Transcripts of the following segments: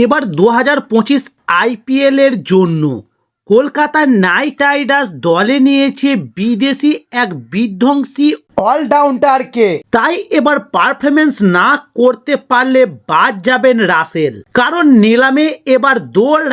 এবার 2025 আইপিএল এর জন্য কলকাতা নাইট রাইডার্স দলে নিয়েছে বিদেশি এক বিধ্বংসী অলরাউন্ডারকে। তাই এবার পারফরমেন্স না করতে পারলে বাদ যাবেন রাসেল, কারণ নিলামে এবার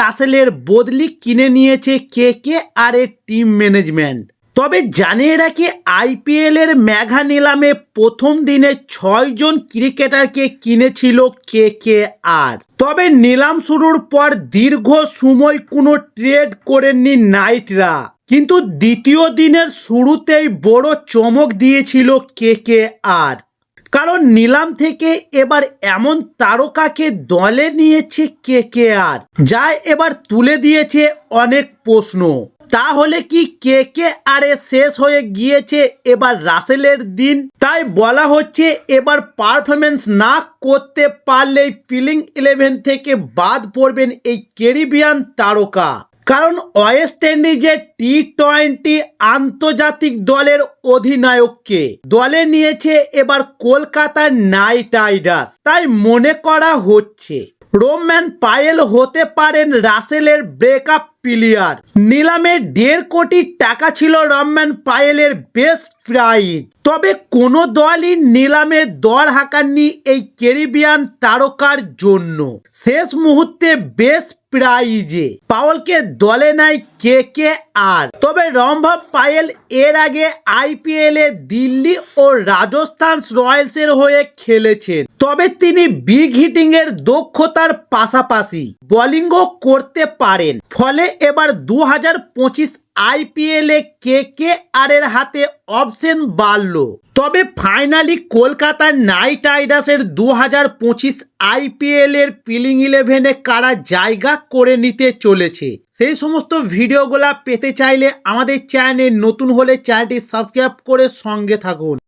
রাসেলের বদলি কিনে নিয়েছে কেকেআর এর টিম ম্যানেজমেন্ট। তবে জানিয়ে রাখি, আইপিএল এর মেগা নিলামে প্রথম দিনে 6 জন ক্রিকেটারকে কিনেছিল কেকেআর। তবে নিলাম শুরুর পর দীর্ঘ সময় কোনো ট্রেড করেননি নাইটরা, কিন্তু দ্বিতীয় দিনের শুরুতেই বড় চমক দিয়েছিল কেকেআর, কারণ নিলাম থেকে এবার এমন তারকাকে দলে নিয়েছে কেকেআর যা এবার তুলে দিয়েছে অনেক প্রশ্ন। তাহলে কি কেকেআর শেষ হয়ে গিয়েছে এবার রাসেলের দিন? তাই বলা হচ্ছে এবার পারফরমেন্স না করতে পারলেই প্লেইং 11 থেকে বাদ পড়বেন এই ক্যারিবিয়ান তারকা, কারণ ওয়েস্ট ইন্ডিজের টি-20 আন্তর্জাতিক দলের অধিনায়ককে দলে নিয়েছে এবার কলকাতা নাইট রাইডার্স। তাই মনে করা হচ্ছে রোম্যান পায়েল হতে পারেন রাসেলের ব্রেকআপ প্লেয়ার। নিলামে 1.5 কোটি টাকা ছিল রোম্যান পায়েলের বেস্ট প্রাইজ। তবে কোনো দলই নিলামে দর হাঁকাননি এই ক্যারিবিয়ান তারকার জন্য। শেষ মুহূর্তে বেস্ট প্রাইজে পাওয়েলকে দলে নেয় কেকেআর। তবে রম্ভব পায়েল এর আগে আইপিএল এ দিল্লি ও রাজস্থান রয়্যালসের হয়ে খেলেছেন। তবে তিনি বিগ হিটিং এর দক্ষতার পাশাপাশি বোলিংও করতে পারেন। ফলে এবার 2025 আইপিএল এ কেকেআর এর হাতে অপশন বাড়ল। তবে ফাইনালি কলকাতা নাইট রাইডার্সের 2025 আইপিএল এর প্লেইং 11 এ কারা জায়গা করে নিতে চলেছে, সেই সমস্ত ভিডিওগুলা পেতে চাইলে আমাদের চ্যানেলে নতুন হলে চ্যানেলটি সাবস্ক্রাইব করে সঙ্গে থাকুন।